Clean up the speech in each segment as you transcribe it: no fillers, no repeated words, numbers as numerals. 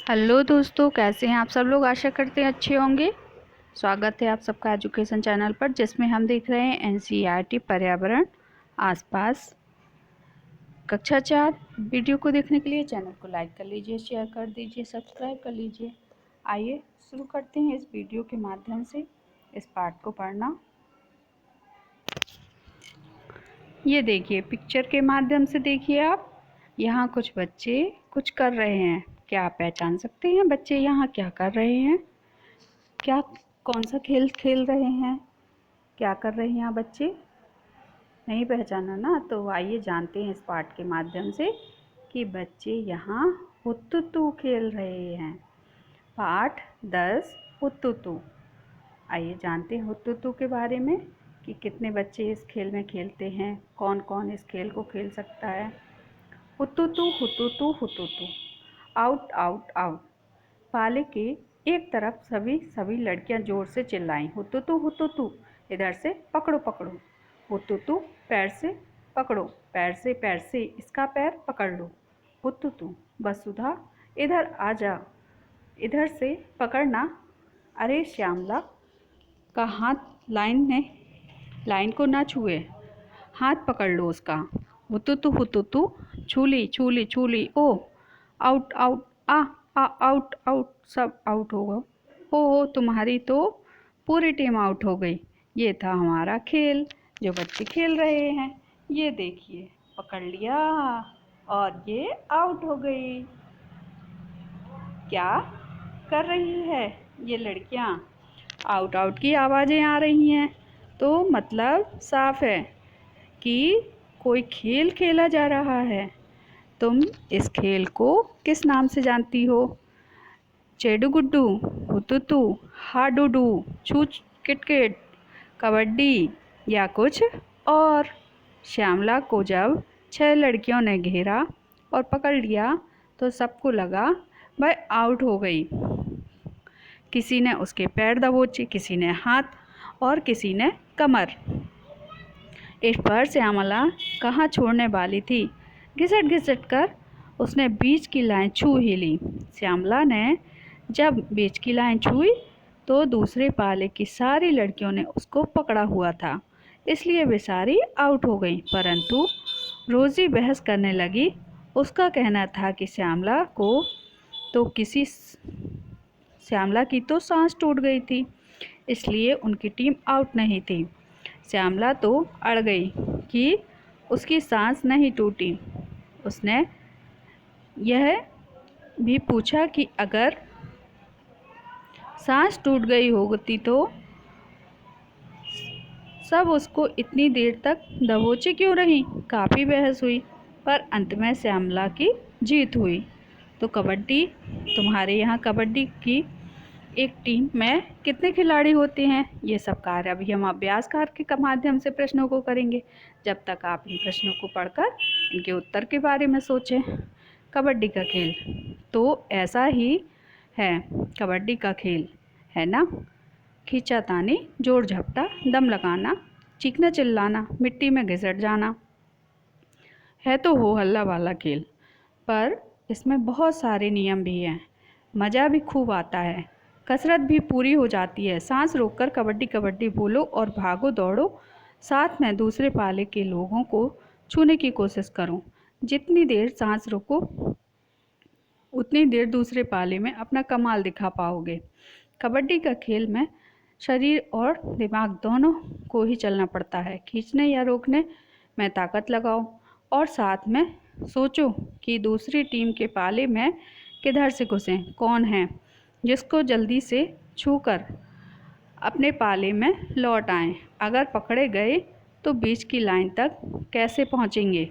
Hello दोस्तों, कैसे हैं आप सब लोग। आशा करते हैं अच्छे होंगे। स्वागत है आप सबका एजुकेशन चैनल पर, जिसमें हम देख रहे हैं एनसीईआरटी पर्यावरण आसपास कक्षा 4। वीडियो को देखने के लिए चैनल को लाइक कर लीजिए, शेयर कर दीजिए, सब्सक्राइब कर लीजिए। आइए शुरू करते हैं इस वीडियो के माध्यम से इस पाठ को पढ़ना। ये देखिए, पिक्चर के माध्यम से देखिए आप। यहाँ कुछ बच्चे कुछ कर रहे हैं। क्या आप पहचान सकते हैं बच्चे यहाँ क्या कर रहे हैं? क्या कौन सा खेल खेल रहे हैं? क्या कर रहे हैं यहाँ बच्चे? नहीं पहचाना ना? तो आइए जानते हैं इस पाठ के माध्यम से कि बच्चे यहाँ हुतुतु खेल रहे हैं। पाठ 10 हुतुतु। आइए जानते हैं हुतुतु के बारे में कि कितने बच्चे इस खेल में खेलते हैं, कौन कौन इस खेल को खेल सकता है। हुतुतु हुतुतु हुतुतु। Out out out. पाले के एक तरफ सभी लड़कियां जोर से चिल्लाईं, हुतुतु हुतुतु। इधर से पकड़ो पकड़ो। हुतुतु पैर से पकड़ो, पैर से इसका पैर पकड़ लो। हुतुतु। वसुधा इधर आ जा, इधर से पकड़ना। अरे श्यामला का हाथ लाइन को ना छुए, हाथ पकड़ लो उसका। हुतुतु हुतुतु। छूली छूली छूली। ओ आउट आउट। आ आउट आउट। सब आउट हो गए। हो तुम्हारी तो पूरी टीम आउट हो गई। ये था हमारा खेल जो बच्चे खेल रहे हैं। ये देखिए, पकड़ लिया और ये आउट हो गई। क्या कर रही है ये लड़कियां? आउट आउट की आवाज़ें आ रही हैं, तो मतलब साफ है कि कोई खेल खेला जा रहा है। तुम इस खेल को किस नाम से जानती हो? चेडू गुड्डू, हुतुतु, हाडूडू, छूच किटकिट, कबड्डी या कुछ और? श्यामला को जब 6 लड़कियों ने घेरा और पकड़ लिया तो सबको लगा वह आउट हो गई। किसी ने उसके पैर दबोचे, किसी ने हाथ और किसी ने कमर। इस पर श्यामला कहाँ छोड़ने वाली थी। घिसट घिसट कर उसने बीच की लाइन छू ही ली। श्यामला ने जब बीच की लाइन छुई तो दूसरे पाले की सारी लड़कियों ने उसको पकड़ा हुआ था, इसलिए वे सारी आउट हो गईं। परंतु रोज़ी बहस करने लगी। उसका कहना था कि श्यामला की तो सांस टूट गई थी, इसलिए उनकी टीम आउट नहीं थी। श्यामला तो अड़ गई कि उसकी सांस नहीं टूटी। उसने यह भी पूछा कि अगर सांस टूट गई होती तो सब उसको इतनी देर तक दबोचे क्यों रही। काफ़ी बहस हुई, पर अंत में श्यामला की जीत हुई। तो कबड्डी, तुम्हारे यहाँ कबड्डी की एक टीम में कितने खिलाड़ी होते हैं? ये सब कार्य अभी हम अभ्यास कार्य के माध्यम से प्रश्नों को करेंगे। जब तक आप इन प्रश्नों को पढ़कर इनके उत्तर के बारे में सोचें। कबड्डी का खेल तो ऐसा ही है। कबड्डी का खेल है ना, खींचातानी, जोर झपटा, दम लगाना, चीखना चिल्लाना, मिट्टी में घिसट जाना। है तो हो हल्ला वाला खेल, पर इसमें बहुत सारे नियम भी हैं। मज़ा भी खूब आता है, कसरत भी पूरी हो जाती है। सांस रोककर कबड्डी कबड्डी बोलो और भागो दौड़ो। साथ में दूसरे पाले के लोगों को छूने की कोशिश करो। जितनी देर सांस रोको उतनी देर दूसरे पाले में अपना कमाल दिखा पाओगे। कबड्डी का खेल में शरीर और दिमाग दोनों को ही चलना पड़ता है। खींचने या रोकने में ताकत लगाओ और साथ में सोचो कि दूसरी टीम के पाले में किधर से घुसें, कौन है जिसको जल्दी से छूकर अपने पाले में लौट आएं। अगर पकड़े गए तो बीच की लाइन तक कैसे पहुंचेंगे।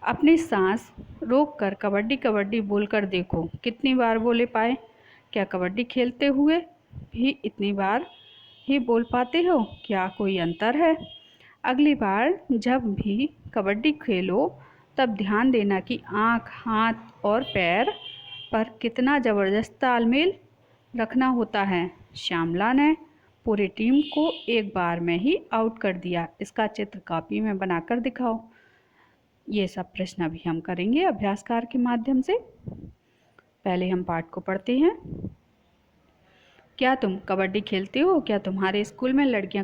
अपनी सांस रोककर कबड्डी कबड्डी बोलकर देखो कितनी बार बोले पाए। क्या कबड्डी खेलते हुए भी इतनी बार ही बोल पाते हो? क्या कोई अंतर है? अगली बार जब भी कबड्डी खेलो तब ध्यान देना कि आँख, हाथ और पैर पर कितना ज़बरदस्त तालमेल रखना होता है। श्यामला ने पूरी टीम को एक बार में ही आउट कर दिया। इसका चित्र कॉपी में बनाकर दिखाओ। ये सब प्रश्न अभी हम करेंगे अभ्यास कार्य के माध्यम से। पहले हम पाठ को पढ़ते हैं। क्या तुम कबड्डी खेलते हो? क्या तुम्हारे स्कूल में लड़कियों की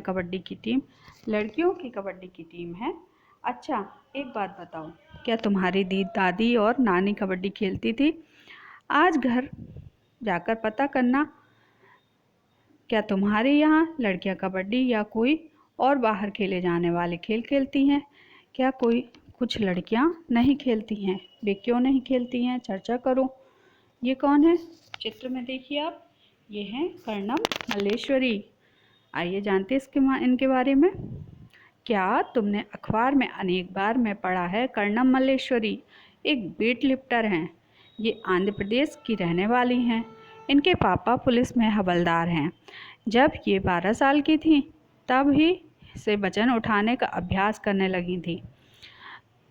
कबड्डी की टीम है? अच्छा, एक बात बताओ, क्या तुम्हारी दादी और नानी कबड्डी खेलती थी? आज घर जाकर पता करना। क्या तुम्हारे यहाँ लड़कियाँ कबड्डी या कोई और बाहर खेले जाने वाले खेल खेलती हैं? क्या कुछ लड़कियाँ नहीं खेलती हैं? वे क्यों नहीं खेलती हैं? चर्चा करो। ये कौन है? चित्र में देखिए आप, ये हैं कर्णम मल्लेश्वरी। आइए जानते हैं इनके बारे में। क्या तुमने अखबार में अनेक बार में पढ़ा है? कर्णम मल्लेश्वरी एक वेट लिफ्टर हैं। ये आंध्र प्रदेश की रहने वाली हैं। इनके पापा पुलिस में हवलदार हैं। जब ये 12 साल की थी तब ही से वजन उठाने का अभ्यास करने लगी थी।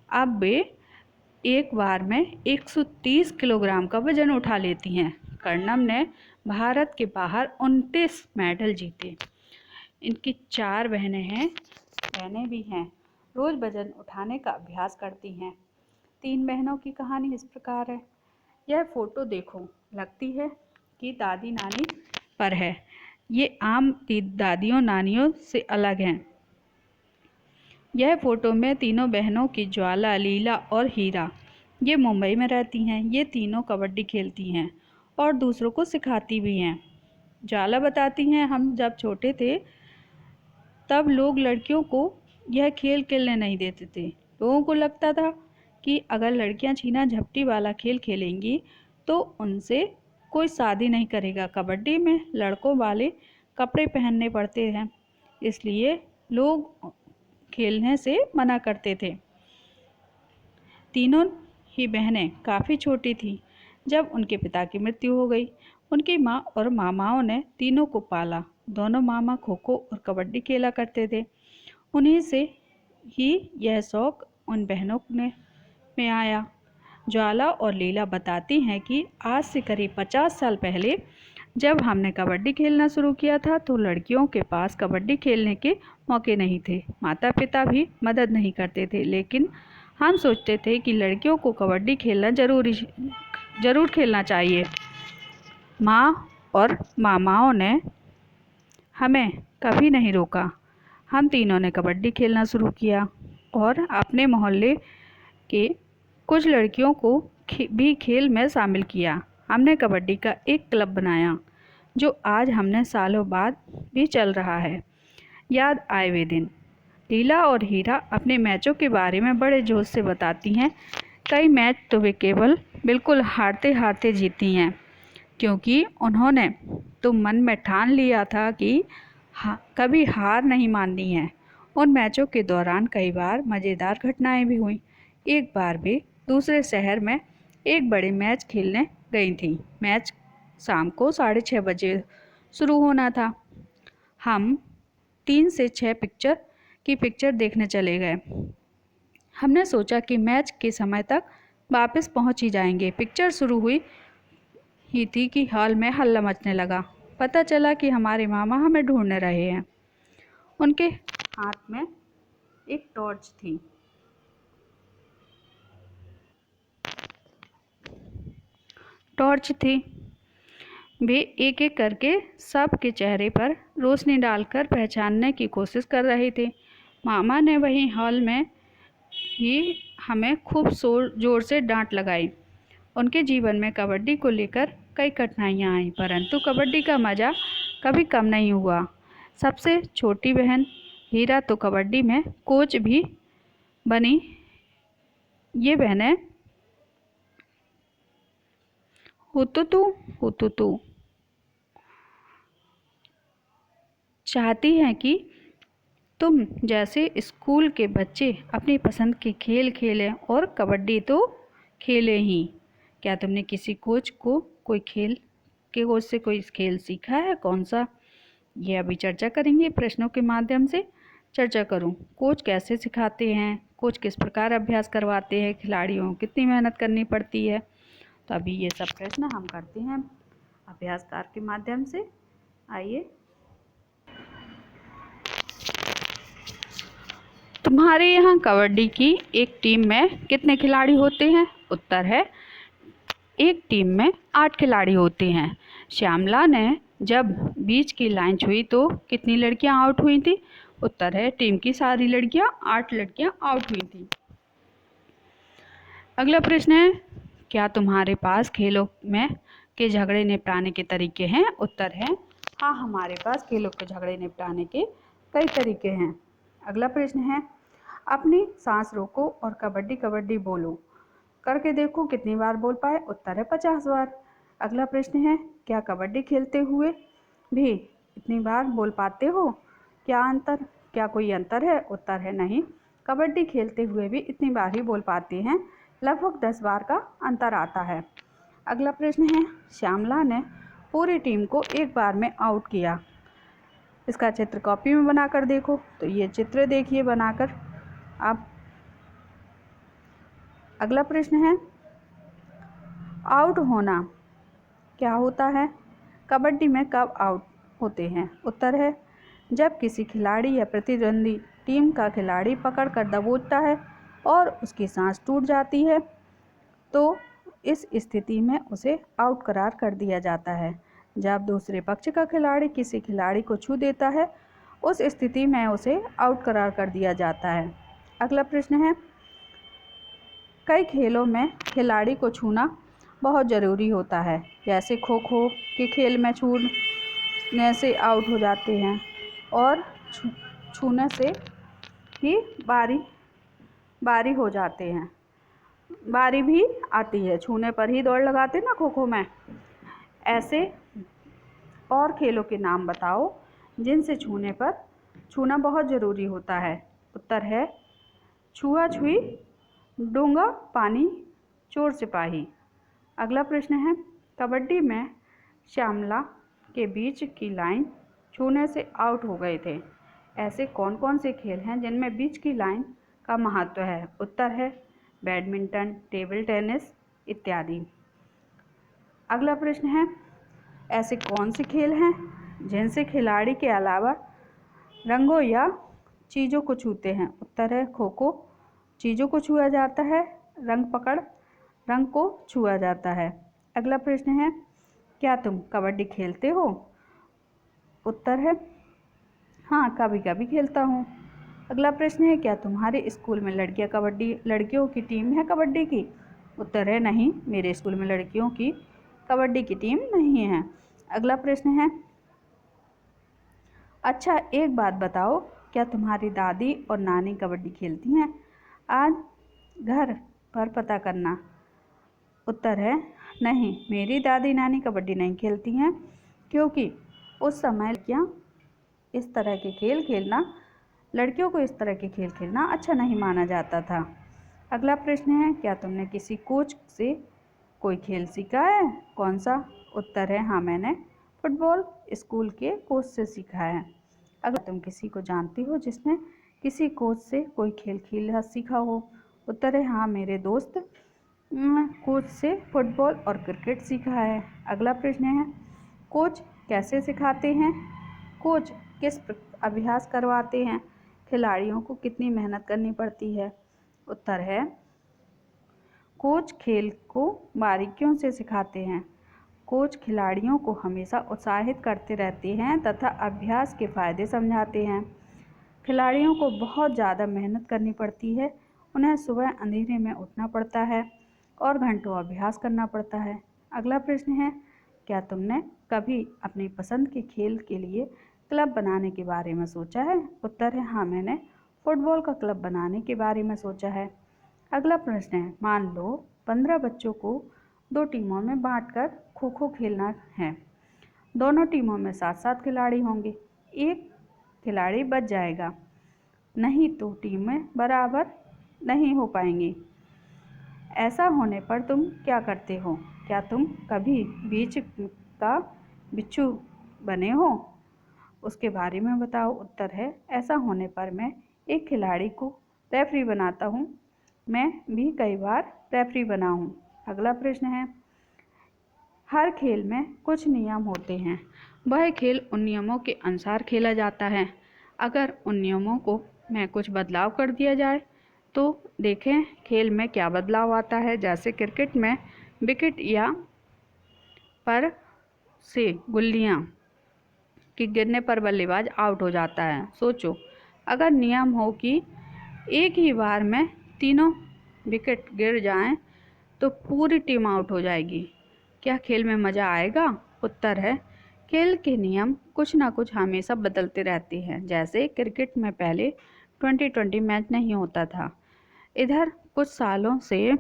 अब वे एक बार में 130 किलोग्राम का वजन उठा लेती हैं। कर्णम ने भारत के बाहर 29 मेडल जीते। इनकी 4 बहनें भी हैं। रोज वजन उठाने का अभ्यास करती हैं। 3 बहनों की कहानी इस प्रकार है। यह फोटो देखो, लगती है कि दादी नानी पर है। ये आम दादियों नानियों से अलग हैं। यह फोटो में तीनों बहनों की ज्वाला, लीला और हीरा, ये मुंबई में रहती हैं। ये तीनों कबड्डी खेलती हैं और दूसरों को सिखाती भी हैं। ज्वाला बताती हैं, हम जब छोटे थे तब लोग लड़कियों को यह खेल खेलने नहीं देते थे। लोगों को लगता था कि अगर लड़कियां छीना झपटी वाला खेल खेलेंगी तो उनसे कोई शादी नहीं करेगा। कबड्डी में लड़कों वाले कपड़े पहनने पड़ते हैं, इसलिए लोग खेलने से मना करते थे। तीनों ही बहनें काफ़ी छोटी थीं जब उनके पिता की मृत्यु हो गई। उनकी माँ और मामाओं ने तीनों को पाला। दोनों मामा खो खो और कबड्डी खेला करते थे। उन्हीं से ही यह शौक उन बहनों में आया। ज्वाला और लीला बताती हैं कि आज से करीब 50 साल पहले जब हमने कबड्डी खेलना शुरू किया था तो लड़कियों के पास कबड्डी खेलने के मौके नहीं थे। माता पिता भी मदद नहीं करते थे, लेकिन हम सोचते थे कि लड़कियों को कबड्डी खेलना ज़रूर खेलना चाहिए। माँ और मामाओं ने हमें कभी नहीं रोका। हम तीनों ने कबड्डी खेलना शुरू किया और अपने मोहल्ले के कुछ लड़कियों को भी खेल में शामिल किया। हमने कबड्डी का एक क्लब बनाया जो आज हमने सालों बाद भी चल रहा है। याद आए वे दिन। लीला और हीरा अपने मैचों के बारे में बड़े जोश से बताती हैं। कई मैच तो वे बिल्कुल हारते हारते जीती हैं, क्योंकि उन्होंने तो मन में ठान लिया था कि कभी हार नहीं माननी है। उन मैचों के दौरान कई बार मज़ेदार घटनाएं भी हुई। एक बार वे दूसरे शहर में एक बड़े मैच खेलने गई थी। मैच शाम को 6:30 बजे शुरू होना था। हम 3 से 6 पिक्चर देखने चले गए। हमने सोचा कि मैच के समय तक वापस पहुंच ही जाएंगे। पिक्चर शुरू हुई ही थी कि हॉल में हल्ला मचने लगा। पता चला कि हमारे मामा हमें ढूंढ रहे हैं। उनके हाथ में एक टॉर्च थी। वे एक एक करके सबके चेहरे पर रोशनी डालकर पहचानने की कोशिश कर रहे थे। मामा ने वहीं हॉल में ही हमें खूब जोर से डांट लगाई। उनके जीवन में कबड्डी को लेकर कई कठिनाइयाँ आईं, परंतु कबड्डी का मज़ा कभी कम नहीं हुआ। सबसे छोटी बहन हीरा तो कबड्डी में कोच भी बनी। ये बहनें हुतुतु चाहती हैं कि तुम जैसे स्कूल के बच्चे अपनी पसंद के खेल खेलें और कबड्डी तो खेलें ही। क्या तुमने किसी कोच से कोई खेल सीखा है? कौन सा? ये अभी चर्चा करेंगे। प्रश्नों के माध्यम से चर्चा करूं। कोच कैसे सिखाते हैं? कोच किस प्रकार अभ्यास करवाते हैं? खिलाड़ियों को कितनी मेहनत करनी पड़ती है? तो अभी ये सब प्रश्न हम करते हैं अभ्यासकार के माध्यम से। आइए। तुम्हारे यहाँ कबड्डी की एक टीम में कितने खिलाड़ी होते हैं? उत्तर है एक टीम में 8 खिलाड़ी होते हैं। श्यामला ने जब बीच की लाइन छुई तो कितनी लड़कियां आउट हुई थी? उत्तर है टीम की सारी लड़कियां, 8 लड़कियां आउट हुई थी। अगला प्रश्न है, क्या तुम्हारे पास खेलों में के झगड़े निपटाने के तरीके हैं? उत्तर है हाँ, हमारे पास खेलों के झगड़े निपटाने के कई तरीके हैं। अगला प्रश्न है, अपनी सांस रोको और कबड्डी कबड्डी बोलो, करके देखो कितनी बार बोल पाए? उत्तर है 50 बार। अगला प्रश्न है, क्या कबड्डी खेलते हुए भी इतनी बार बोल पाते हो? क्या कोई अंतर है? उत्तर है नहीं, कबड्डी खेलते हुए भी इतनी बार ही बोल पाते हैं, लगभग 10 बार का अंतर आता है। अगला प्रश्न है, श्यामला ने पूरी टीम को एक बार में आउट किया, इसका चित्र कॉपी में बनाकर देखो। तो ये चित्र देखिए बनाकर आप। अगला प्रश्न है, आउट होना क्या होता है? कबड्डी में कब आउट होते हैं? उत्तर है जब किसी खिलाड़ी या प्रतिद्वंदी टीम का खिलाड़ी पकड़कर दबोचता है और उसकी सांस टूट जाती है, तो इस स्थिति में उसे आउट करार कर दिया जाता है। जब दूसरे पक्ष का खिलाड़ी किसी खिलाड़ी को छू देता है, उस स्थिति में उसे आउट करार कर दिया जाता है। अगला प्रश्न है, कई खेलों में खिलाड़ी को छूना बहुत ज़रूरी होता है, जैसे खो खो के खेल में छूने से आउट हो जाते हैं और छूने से ही बारी हो जाते हैं, बारी भी आती है, छूने पर ही दौड़ लगाते ना खो खो में। ऐसे और खेलों के नाम बताओ जिनसे छूना बहुत ज़रूरी होता है? उत्तर है छुआ छुई, डूंगा पानी, चोर सिपाही। अगला प्रश्न है, कबड्डी में श्यामला के बीच की लाइन छूने से आउट हो गए थे, ऐसे कौन कौन से खेल हैं जिनमें बीच की लाइन का महत्व है? उत्तर है बैडमिंटन, टेबल टेनिस इत्यादि। अगला प्रश्न है, ऐसे कौन से खेल हैं जिनसे खिलाड़ी के अलावा रंगों या चीज़ों को छूते हैं? उत्तर है खो खो, चीज़ों को छुआ जाता है, रंग पकड़, रंग को छुआ जाता है। अगला प्रश्न है, क्या तुम कबड्डी खेलते हो? उत्तर है हाँ, कभी कभी खेलता हूँ। अगला प्रश्न है, क्या तुम्हारे स्कूल में लड़कियों की टीम है कबड्डी की? उत्तर है नहीं, मेरे स्कूल में लड़कियों की कबड्डी की टीम नहीं है। अगला प्रश्न है, अच्छा एक बात बताओ, क्या तुम्हारी दादी और नानी कबड्डी खेलती हैं? आज घर पर पता करना। उत्तर है नहीं, मेरी दादी नानी कबड्डी नहीं खेलती हैं, क्योंकि उस समय लड़कियों को इस तरह के खेल खेलना अच्छा नहीं माना जाता था। अगला प्रश्न है, क्या तुमने किसी कोच से कोई खेल सीखा है? कौन सा? उत्तर है हाँ, मैंने फुटबॉल स्कूल के कोच से सीखा है। अगर तुम किसी को जानती हो जिसने किसी कोच से कोई खेल खेलना सीखा हो? उत्तर है हाँ, मेरे दोस्त कोच से फुटबॉल और क्रिकेट सीखा है। अगला प्रश्न है, कोच कैसे सिखाते हैं? कोच किस अभ्यास करवाते हैं? खिलाड़ियों को कितनी मेहनत करनी पड़ती है? उत्तर है कोच खेल को बारीकियों से सिखाते हैं। कोच खिलाड़ियों को हमेशा उत्साहित करते रहते हैं तथा अभ्यास के फायदे समझाते हैं। खिलाड़ियों को बहुत ज़्यादा मेहनत करनी पड़ती है, उन्हें सुबह अंधेरे में उठना पड़ता है और घंटों अभ्यास करना पड़ता है। अगला प्रश्न है, क्या तुमने कभी अपनी पसंद के खेल के लिए क्लब बनाने के बारे में सोचा है? उत्तर है हाँ, मैंने फुटबॉल का क्लब बनाने के बारे में सोचा है। अगला प्रश्न है, मान लो 15 बच्चों को 2 टीमों में बांटकर खो खो खेलना है। दोनों टीमों में 7-7 खिलाड़ी होंगे, एक खिलाड़ी बच जाएगा, नहीं तो टीमें बराबर नहीं हो पाएंगी। ऐसा होने पर तुम क्या करते हो? क्या तुम कभी बीच का बिच्छू बने हो? उसके बारे में बताओ। उत्तर है ऐसा होने पर मैं एक खिलाड़ी को रेफरी बनाता हूँ, मैं भी कई बार रेफरी बना हूँ। अगला प्रश्न है, हर खेल में कुछ नियम होते हैं, वह खेल उन नियमों के अनुसार खेला जाता है। अगर उन नियमों को में कुछ बदलाव कर दिया जाए तो देखें खेल में क्या बदलाव आता है। जैसे क्रिकेट में विकेट या पर से गुल्लियाँ के गिरने पर बल्लेबाज आउट हो जाता है। सोचो, अगर नियम हो कि एक ही बार में तीनों विकेट गिर जाएं तो पूरी टीम आउट हो जाएगी। क्या खेल में मज़ा आएगा? उत्तर है, खेल के नियम कुछ ना कुछ हमेशा बदलते रहते हैं। जैसे क्रिकेट में पहले 20-20 मैच नहीं होता था, इधर कुछ सालों से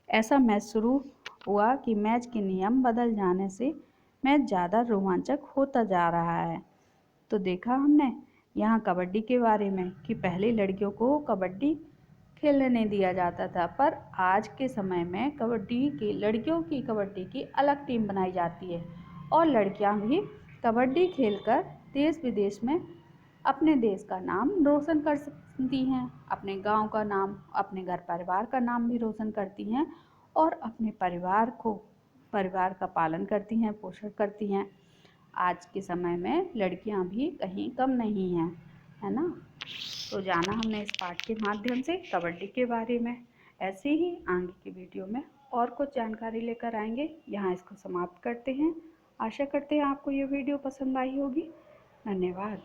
ऐसा मैच शुरू हुआ कि मैच के नियम बदल जाने से मैच ज़्यादा रोमांचक होता जा रहा है। तो देखा हमने यहाँ कबड्डी के बारे में कि पहले लड़कियों को कबड्डी खेलने नहीं दिया जाता था, पर आज के समय में लड़कियों की कबड्डी की अलग टीम बनाई जाती है और लड़कियां भी कबड्डी खेलकर देश विदेश में अपने देश का नाम रोशन कर सकती हैं, अपने गांव का नाम, अपने घर परिवार का नाम भी रोशन करती हैं और अपने परिवार का पालन करती हैं, पोषण करती हैं। आज के समय में लड़कियां भी कहीं कम नहीं हैं, है ना। तो जाना हमने इस पाठ के माध्यम से कबड्डी के बारे में। ऐसे ही आगे की वीडियो में और कुछ जानकारी लेकर आएंगे। यहाँ इसको समाप्त करते हैं। आशा करते हैं आपको ये वीडियो पसंद आई होगी। धन्यवाद।